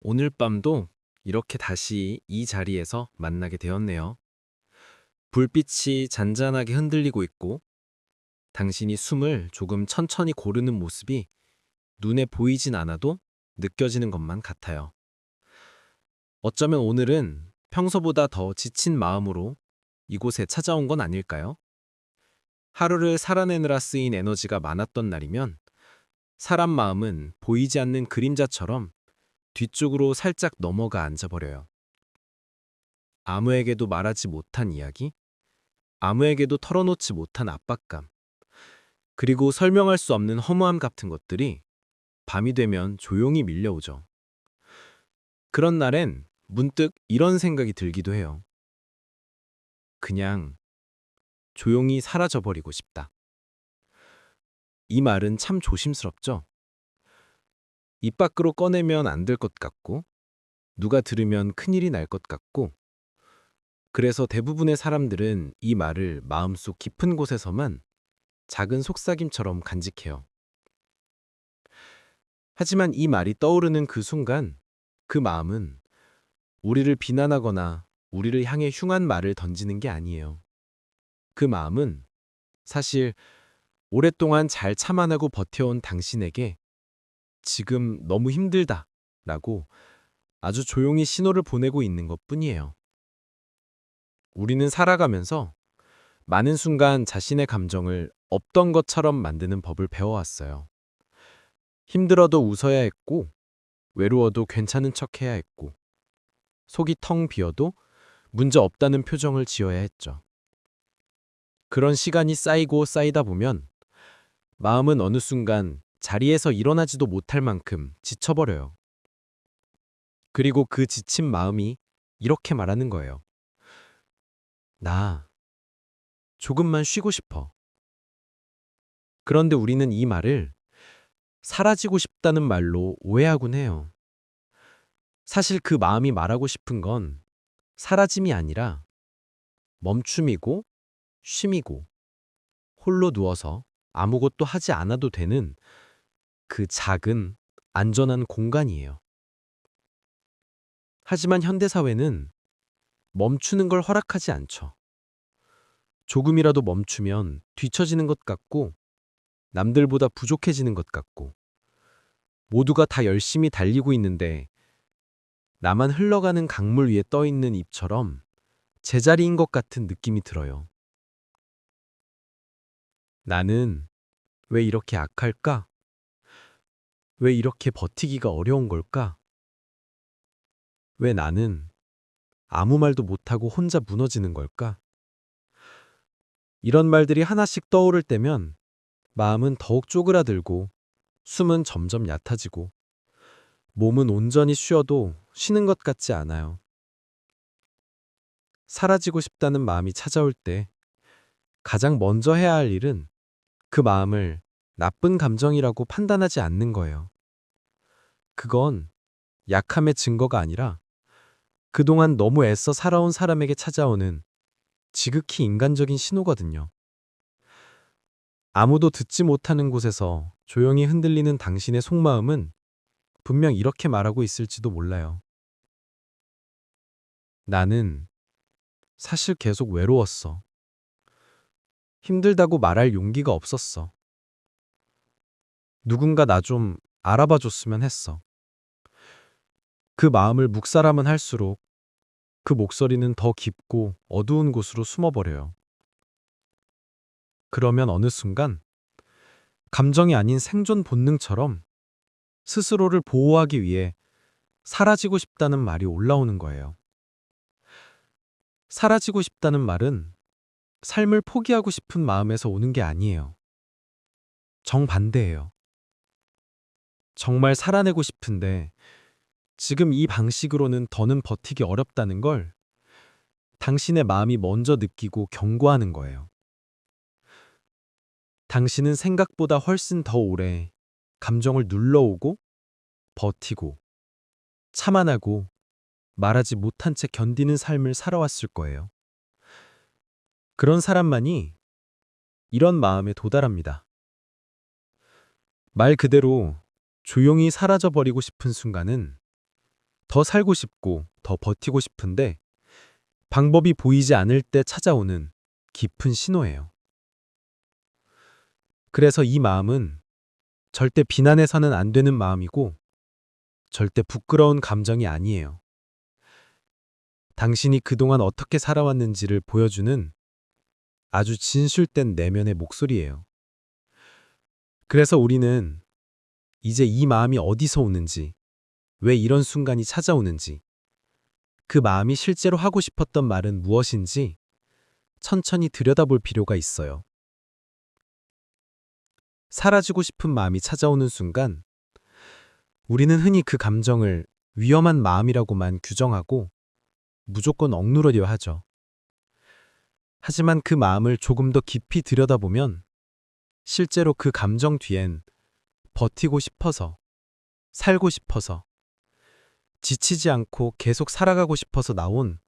오늘 밤도 이렇게 다시 이 자리에서 만나게 되었네요. 불빛이 잔잔하게 흔들리고 있고 당신이 숨을 조금 천천히 고르는 모습이 눈에 보이진 않아도 느껴지는 것만 같아요. 어쩌면 오늘은 평소보다 더 지친 마음으로 이곳에 찾아온 건 아닐까요? 하루를 살아내느라 쓰인 에너지가 많았던 날이면 사람 마음은 보이지 않는 그림자처럼 뒤쪽으로 살짝 넘어가 앉아버려요. 아무에게도 말하지 못한 이야기, 아무에게도 털어놓지 못한 압박감, 그리고 설명할 수 없는 허무함 같은 것들이 밤이 되면 조용히 밀려오죠. 그런 날엔 문득 이런 생각이 들기도 해요. 그냥 조용히 사라져버리고 싶다. 이 말은 참 조심스럽죠? 입 밖으로 꺼내면 안 될 것 같고, 누가 들으면 큰일이 날 것 같고, 그래서 대부분의 사람들은 이 말을 마음속 깊은 곳에서만 작은 속삭임처럼 간직해요. 하지만 이 말이 떠오르는 그 순간, 그 마음은 우리를 비난하거나 우리를 향해 흉한 말을 던지는 게 아니에요. 그 마음은 사실 오랫동안 잘 참아내고 버텨온 당신에게 지금 너무 힘들다 라고 아주 조용히 신호를 보내고 있는 것 뿐이에요. 우리는 살아가면서 많은 순간 자신의 감정을 없던 것처럼 만드는 법을 배워왔어요. 힘들어도 웃어야 했고, 외로워도 괜찮은 척 해야 했고, 속이 텅 비어도 문제 없다는 표정을 지어야 했죠. 그런 시간이 쌓이고 쌓이다 보면 마음은 어느 순간 자리에서 일어나지도 못할 만큼 지쳐버려요. 그리고 그 지친 마음이 이렇게 말하는 거예요. 나 조금만 쉬고 싶어. 그런데 우리는 이 말을 사라지고 싶다는 말로 오해하곤 해요. 사실 그 마음이 말하고 싶은 건 사라짐이 아니라 멈춤이고 쉼이고 홀로 누워서 아무것도 하지 않아도 되는 그 작은 안전한 공간이에요. 하지만 현대사회는 멈추는 걸 허락하지 않죠. 조금이라도 멈추면 뒤처지는 것 같고 남들보다 부족해지는 것 같고 모두가 다 열심히 달리고 있는데 나만 흘러가는 강물 위에 떠 있는 잎처럼 제자리인 것 같은 느낌이 들어요. 나는 왜 이렇게 악할까? 왜 이렇게 버티기가 어려운 걸까? 왜 나는 아무 말도 못하고 혼자 무너지는 걸까? 이런 말들이 하나씩 떠오를 때면 마음은 더욱 쪼그라들고 숨은 점점 얕아지고 몸은 온전히 쉬어도 쉬는 것 같지 않아요. 사라지고 싶다는 마음이 찾아올 때 가장 먼저 해야 할 일은 그 마음을 나쁜 감정이라고 판단하지 않는 거예요. 그건 약함의 증거가 아니라 그동안 너무 애써 살아온 사람에게 찾아오는 지극히 인간적인 신호거든요. 아무도 듣지 못하는 곳에서 조용히 흔들리는 당신의 속마음은 분명 이렇게 말하고 있을지도 몰라요. 나는 사실 계속 외로웠어. 힘들다고 말할 용기가 없었어. 누군가 나 좀 알아봐 줬으면 했어. 그 마음을 묵사람은 할수록 그 목소리는 더 깊고 어두운 곳으로 숨어버려요. 그러면 어느 순간 감정이 아닌 생존 본능처럼 스스로를 보호하기 위해 사라지고 싶다는 말이 올라오는 거예요. 사라지고 싶다는 말은 삶을 포기하고 싶은 마음에서 오는 게 아니에요. 정반대예요. 정말 살아내고 싶은데 지금 이 방식으로는 더는 버티기 어렵다는 걸 당신의 마음이 먼저 느끼고 경고하는 거예요. 당신은 생각보다 훨씬 더 오래 감정을 눌러오고 버티고 참아내고 말하지 못한 채 견디는 삶을 살아왔을 거예요. 그런 사람만이 이런 마음에 도달합니다. 말 그대로 조용히 사라져버리고 싶은 순간은 더 살고 싶고 더 버티고 싶은데 방법이 보이지 않을 때 찾아오는 깊은 신호예요. 그래서 이 마음은 절대 비난해서는 안 되는 마음이고 절대 부끄러운 감정이 아니에요. 당신이 그동안 어떻게 살아왔는지를 보여주는 아주 진실된 내면의 목소리예요. 그래서 우리는 이제 이 마음이 어디서 오는지, 왜 이런 순간이 찾아오는지, 그 마음이 실제로 하고 싶었던 말은 무엇인지 천천히 들여다볼 필요가 있어요. 사라지고 싶은 마음이 찾아오는 순간, 우리는 흔히 그 감정을 위험한 마음이라고만 규정하고 무조건 억누르려 하죠. 하지만 그 마음을 조금 더 깊이 들여다보면 실제로 그 감정 뒤엔 버티고 싶어서, 살고 싶어서, 지치지 않고 계속 살아가고 싶어서 나온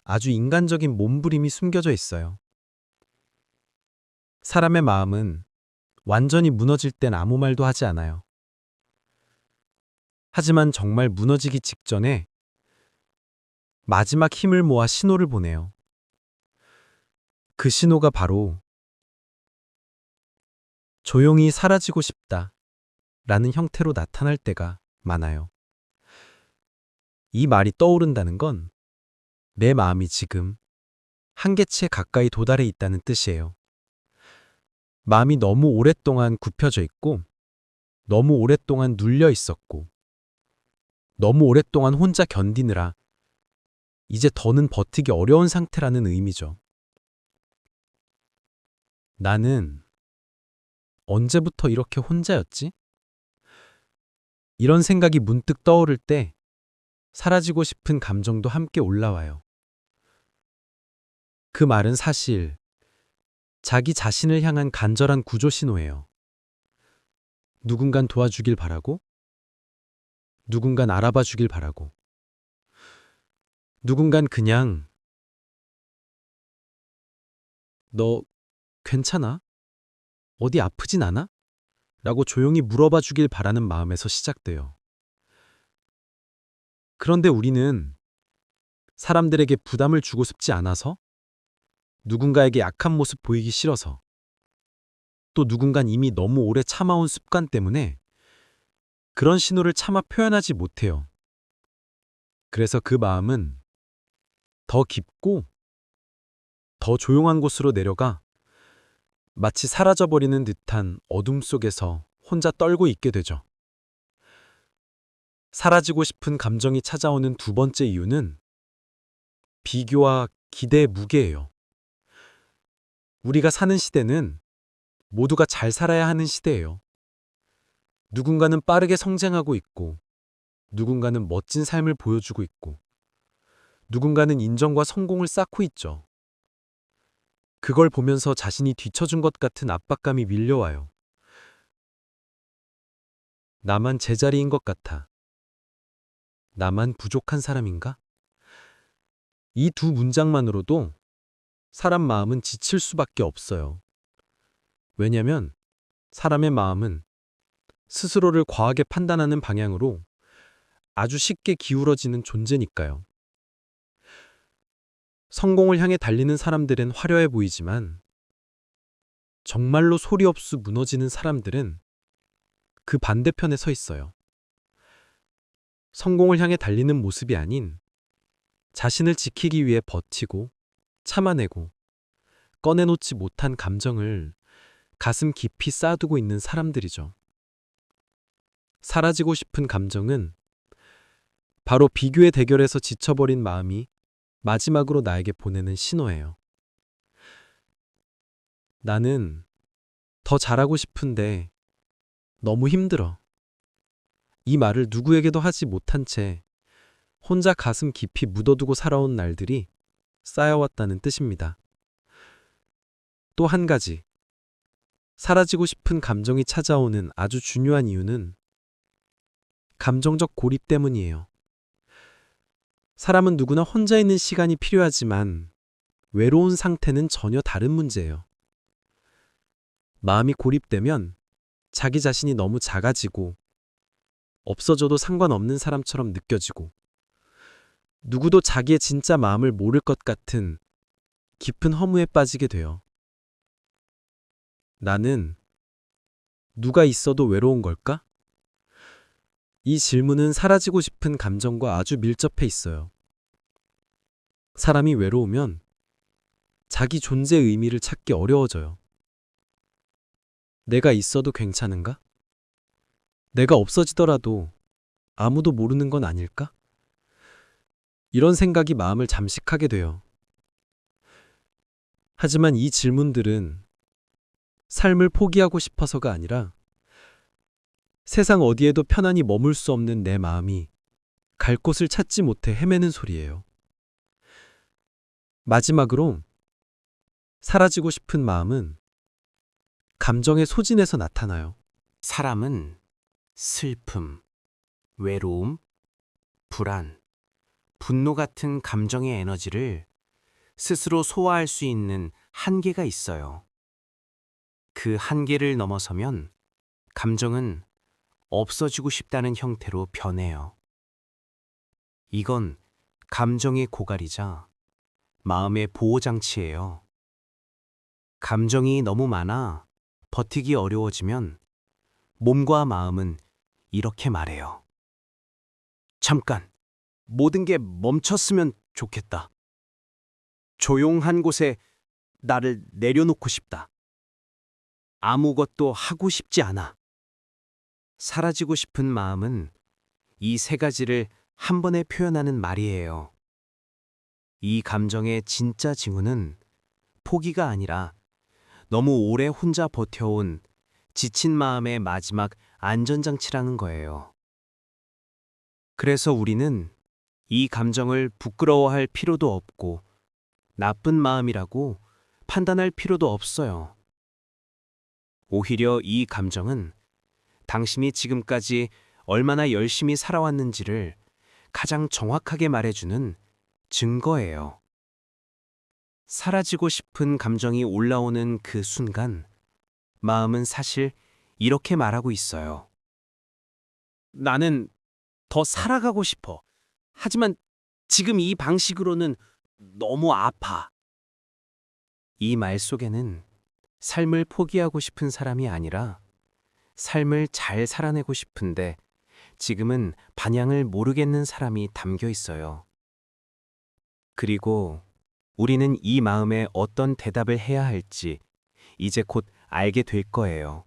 아주 인간적인 몸부림이 숨겨져 있어요. 사람의 마음은 완전히 무너질 땐 아무 말도 하지 않아요. 하지만 정말 무너지기 직전에 마지막 힘을 모아 신호를 보내요. 그 신호가 바로 조용히 사라지고 싶다 라는 형태로 나타날 때가 많아요. 이 말이 떠오른다는 건 내 마음이 지금 한계치에 가까이 도달해 있다는 뜻이에요. 마음이 너무 오랫동안 굽혀져 있고, 너무 오랫동안 눌려 있었고, 너무 오랫동안 혼자 견디느라 이제 더는 버티기 어려운 상태라는 의미죠. 나는 언제부터 이렇게 혼자였지? 이런 생각이 문득 떠오를 때 사라지고 싶은 감정도 함께 올라와요. 그 말은 사실 자기 자신을 향한 간절한 구조 신호예요. 누군간 도와주길 바라고, 누군간 알아봐 주길 바라고, 누군간 그냥 너 괜찮아? 어디 아프진 않아? 라고 조용히 물어봐 주길 바라는 마음에서 시작돼요. 그런데 우리는 사람들에게 부담을 주고 싶지 않아서, 누군가에게 약한 모습 보이기 싫어서, 또 누군간 이미 너무 오래 참아온 습관 때문에 그런 신호를 차마 표현하지 못해요. 그래서 그 마음은 더 깊고 더 조용한 곳으로 내려가 마치 사라져버리는 듯한 어둠 속에서 혼자 떨고 있게 되죠. 사라지고 싶은 감정이 찾아오는 두 번째 이유는 비교와 기대의 무게예요. 우리가 사는 시대는 모두가 잘 살아야 하는 시대예요. 누군가는 빠르게 성장하고 있고, 누군가는 멋진 삶을 보여주고 있고, 누군가는 인정과 성공을 쌓고 있죠. 그걸 보면서 자신이 뒤처진 것 같은 압박감이 밀려와요. 나만 제자리인 것 같아. 나만 부족한 사람인가? 이 두 문장만으로도 사람 마음은 지칠 수밖에 없어요. 왜냐면 사람의 마음은 스스로를 과하게 판단하는 방향으로 아주 쉽게 기울어지는 존재니까요. 성공을 향해 달리는 사람들은 화려해 보이지만 정말로 소리 없이 무너지는 사람들은 그 반대편에 서 있어요. 성공을 향해 달리는 모습이 아닌 자신을 지키기 위해 버티고 참아내고 꺼내놓지 못한 감정을 가슴 깊이 쌓아두고 있는 사람들이죠. 사라지고 싶은 감정은 바로 비교의 대결에서 지쳐버린 마음이 마지막으로 나에게 보내는 신호예요. 나는 더 잘하고 싶은데 너무 힘들어. 이 말을 누구에게도 하지 못한 채 혼자 가슴 깊이 묻어두고 살아온 날들이 쌓여왔다는 뜻입니다. 또 한 가지, 사라지고 싶은 감정이 찾아오는 아주 중요한 이유는 감정적 고립 때문이에요. 사람은 누구나 혼자 있는 시간이 필요하지만 외로운 상태는 전혀 다른 문제예요. 마음이 고립되면 자기 자신이 너무 작아지고 없어져도 상관없는 사람처럼 느껴지고 누구도 자기의 진짜 마음을 모를 것 같은 깊은 허무에 빠지게 돼요. 나는 누가 있어도 외로운 걸까? 이 질문은 사라지고 싶은 감정과 아주 밀접해 있어요. 사람이 외로우면 자기 존재의 의미를 찾기 어려워져요. 내가 있어도 괜찮은가? 내가 없어지더라도 아무도 모르는 건 아닐까? 이런 생각이 마음을 잠식하게 돼요. 하지만 이 질문들은 삶을 포기하고 싶어서가 아니라 세상 어디에도 편안히 머물 수 없는 내 마음이 갈 곳을 찾지 못해 헤매는 소리예요. 마지막으로 사라지고 싶은 마음은 감정의 소진에서 나타나요. 사람은 슬픔, 외로움, 불안, 분노 같은 감정의 에너지를 스스로 소화할 수 있는 한계가 있어요. 그 한계를 넘어서면 감정은 없어지고 싶다는 형태로 변해요. 이건 감정의 고갈이자 마음의 보호장치예요. 감정이 너무 많아 버티기 어려워지면 몸과 마음은 이렇게 말해요. 잠깐, 모든 게 멈췄으면 좋겠다. 조용한 곳에 나를 내려놓고 싶다. 아무것도 하고 싶지 않아. 사라지고 싶은 마음은 이 세 가지를 한 번에 표현하는 말이에요. 이 감정의 진짜 징후는 포기가 아니라 너무 오래 혼자 버텨온 지친 마음의 마지막 안전장치라는 거예요. 그래서 우리는 이 감정을 부끄러워할 필요도 없고 나쁜 마음이라고 판단할 필요도 없어요. 오히려 이 감정은 당신이 지금까지 얼마나 열심히 살아왔는지를 가장 정확하게 말해주는 증거예요. 사라지고 싶은 감정이 올라오는 그 순간, 마음은 사실 이렇게 말하고 있어요. 나는 더 살아가고 싶어. 하지만 지금 이 방식으로는 너무 아파. 이 말 속에는 삶을 포기하고 싶은 사람이 아니라 삶을 잘 살아내고 싶은데 지금은 방향을 모르겠는 사람이 담겨 있어요. 그리고 우리는 이 마음에 어떤 대답을 해야 할지 이제 곧 알게 될 거예요.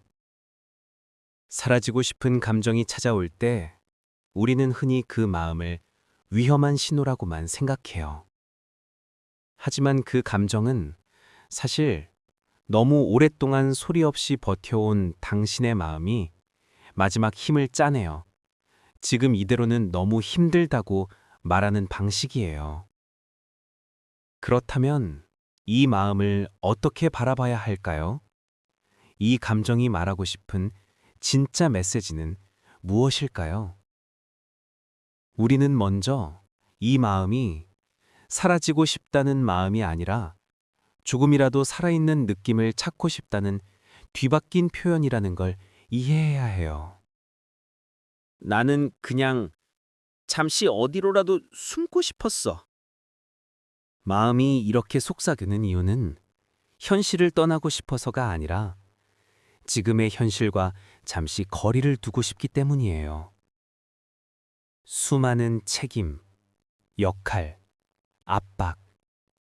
사라지고 싶은 감정이 찾아올 때 우리는 흔히 그 마음을 위험한 신호라고만 생각해요. 하지만 그 감정은 사실 너무 오랫동안 소리 없이 버텨온 당신의 마음이 마지막 힘을 짜내요. 지금 이대로는 너무 힘들다고 말하는 방식이에요. 그렇다면 이 마음을 어떻게 바라봐야 할까요? 이 감정이 말하고 싶은 진짜 메시지는 무엇일까요? 우리는 먼저 이 마음이 사라지고 싶다는 마음이 아니라 조금이라도 살아있는 느낌을 찾고 싶다는 뒤바뀐 표현이라는 걸 이해해야 해요. 나는 그냥 잠시 어디로라도 숨고 싶었어. 마음이 이렇게 속삭이는 이유는 현실을 떠나고 싶어서가 아니라 지금의 현실과 잠시 거리를 두고 싶기 때문이에요. 수많은 책임, 역할, 압박,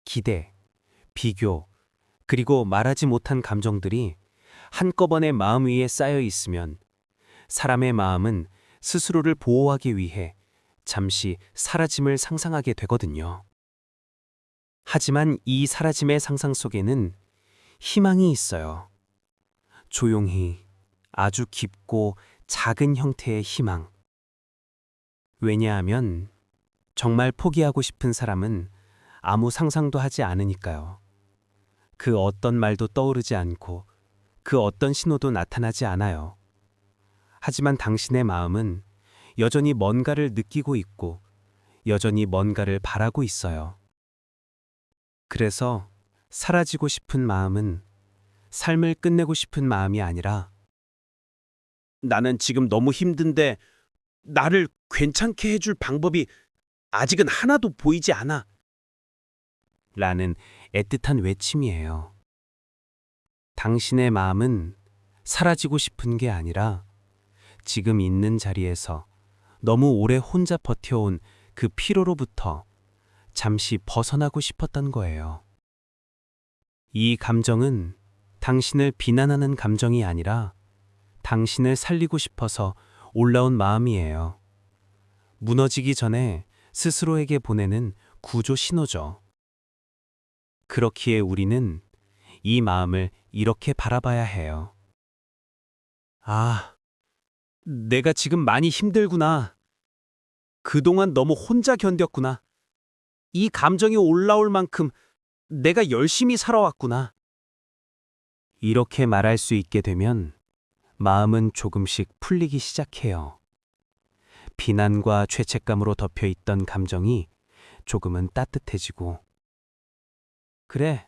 기대, 비교, 그리고 말하지 못한 감정들이 한꺼번에 마음 위에 쌓여 있으면 사람의 마음은 스스로를 보호하기 위해 잠시 사라짐을 상상하게 되거든요. 하지만 이 사라짐의 상상 속에는 희망이 있어요. 조용히 아주 깊고 작은 형태의 희망. 왜냐하면 정말 포기하고 싶은 사람은 아무 상상도 하지 않으니까요. 그 어떤 말도 떠오르지 않고 그 어떤 신호도 나타나지 않아요. 하지만 당신의 마음은 여전히 뭔가를 느끼고 있고 여전히 뭔가를 바라고 있어요. 그래서 사라지고 싶은 마음은 삶을 끝내고 싶은 마음이 아니라 나는 지금 너무 힘든데 나를 괜찮게 해줄 방법이 아직은 하나도 보이지 않아. 라는 애틋한 외침이에요. 당신의 마음은 사라지고 싶은 게 아니라 지금 있는 자리에서 너무 오래 혼자 버텨온 그 피로로부터 잠시 벗어나고 싶었던 거예요. 이 감정은 당신을 비난하는 감정이 아니라 당신을 살리고 싶어서 올라온 마음이에요. 무너지기 전에 스스로에게 보내는 구조 신호죠. 그렇기에 우리는 이 마음을 이렇게 바라봐야 해요. 아, 내가 지금 많이 힘들구나. 그동안 너무 혼자 견뎠구나. 이 감정이 올라올 만큼 내가 열심히 살아왔구나. 이렇게 말할 수 있게 되면 마음은 조금씩 풀리기 시작해요. 비난과 죄책감으로 덮여 있던 감정이 조금은 따뜻해지고, 그래,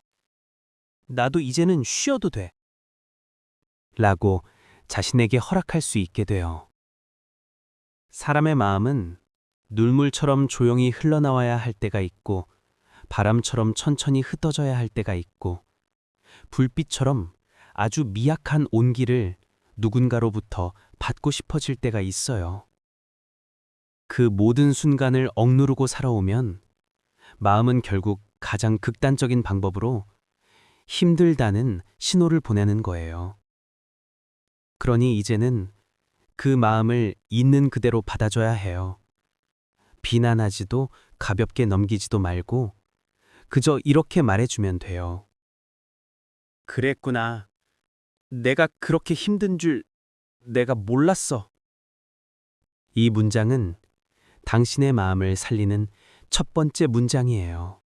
나도 이제는 쉬어도 돼. 라고 자신에게 허락할 수 있게 돼요. 사람의 마음은 눈물처럼 조용히 흘러나와야 할 때가 있고, 바람처럼 천천히 흩어져야 할 때가 있고, 불빛처럼 아주 미약한 온기를 누군가로부터 받고 싶어질 때가 있어요. 그 모든 순간을 억누르고 살아오면 마음은 결국 가장 극단적인 방법으로 힘들다는 신호를 보내는 거예요. 그러니 이제는 그 마음을 있는 그대로 받아줘야 해요. 비난하지도 가볍게 넘기지도 말고 그저 이렇게 말해주면 돼요. 그랬구나. 내가 그렇게 힘든 줄 내가 몰랐어. 이 문장은 당신의 마음을 살리는 첫 번째 문장이에요.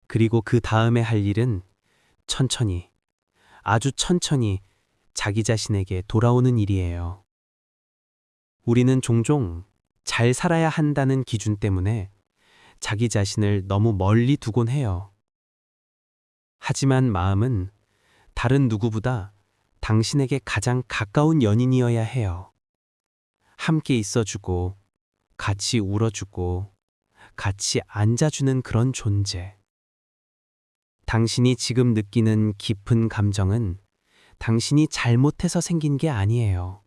그리고 그 다음에 할 일은 천천히, 아주 천천히 자기 자신에게 돌아오는 일이에요. 우리는 종종 잘 살아야 한다는 기준 때문에 자기 자신을 너무 멀리 두곤 해요. 하지만 마음은 다른 누구보다 당신에게 가장 가까운 연인이어야 해요. 함께 있어주고, 같이 울어주고, 같이 앉아주는 그런 존재. 당신이 지금 느끼는 깊은 감정은 당신이 잘못해서 생긴 게 아니에요.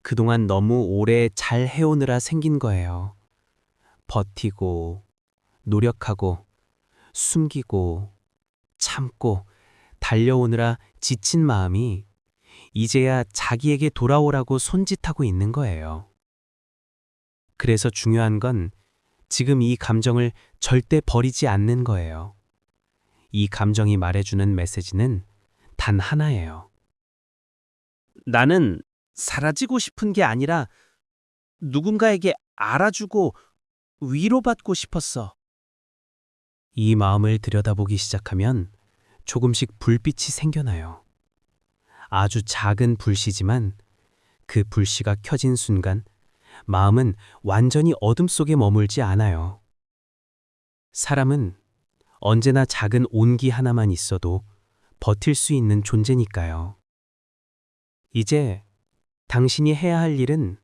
그동안 너무 오래 잘 해오느라 생긴 거예요. 버티고, 노력하고, 숨기고, 참고, 달려오느라 지친 마음이 이제야 자기에게 돌아오라고 손짓하고 있는 거예요. 그래서 중요한 건 지금 이 감정을 절대 버리지 않는 거예요. 이 감정이 말해주는 메시지는 단 하나예요. 나는 사라지고 싶은 게 아니라 누군가에게 알아주고 위로받고 싶었어. 이 마음을 들여다보기 시작하면 조금씩 불빛이 생겨나요. 아주 작은 불씨지만 그 불씨가 켜진 순간 마음은 완전히 어둠 속에 머물지 않아요. 사람은 언제나 작은 온기 하나만 있어도 버틸 수 있는 존재니까요. 이제 당신이 해야 할 일은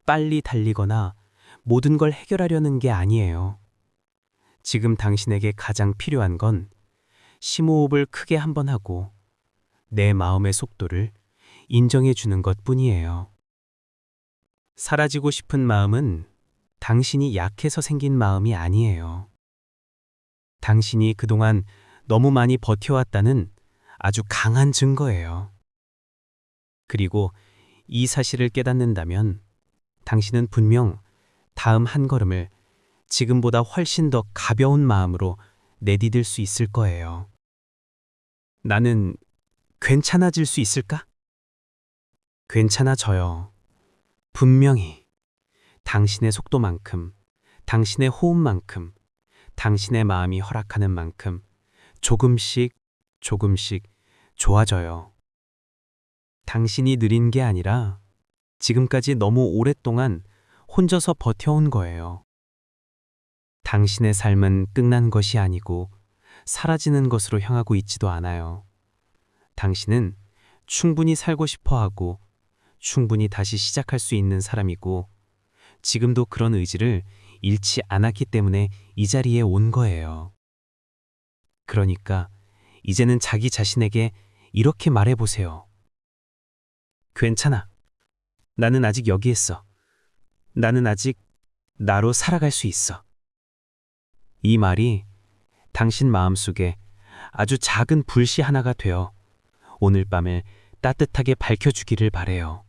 빨리 달리거나 모든 걸 해결하려는 게 아니에요. 지금 당신에게 가장 필요한 건 심호흡을 크게 한번 하고 내 마음의 속도를 인정해 주는 것 뿐이에요. 사라지고 싶은 마음은 당신이 약해서 생긴 마음이 아니에요. 당신이 그동안 너무 많이 버텨왔다는 아주 강한 증거예요. 그리고 이 사실을 깨닫는다면 당신은 분명 다음 한 걸음을 지금보다 훨씬 더 가벼운 마음으로 내디딜 수 있을 거예요. 나는 괜찮아질 수 있을까? 괜찮아져요. 분명히 당신의 속도만큼, 당신의 호흡만큼, 당신의 마음이 허락하는 만큼 조금씩 조금씩 좋아져요. 당신이 느린 게 아니라 지금까지 너무 오랫동안 혼자서 버텨온 거예요. 당신의 삶은 끝난 것이 아니고 사라지는 것으로 향하고 있지도 않아요. 당신은 충분히 살고 싶어 하고 충분히 다시 시작할 수 있는 사람이고 지금도 그런 의지를 잃지 않았기 때문에 이 자리에 온 거예요. 그러니까 이제는 자기 자신에게 이렇게 말해보세요. 괜찮아. 나는 아직 여기 있어. 나는 아직 나로 살아갈 수 있어. 이 말이 당신 마음속에 아주 작은 불씨 하나가 되어 오늘 밤을 따뜻하게 밝혀주기를 바래요.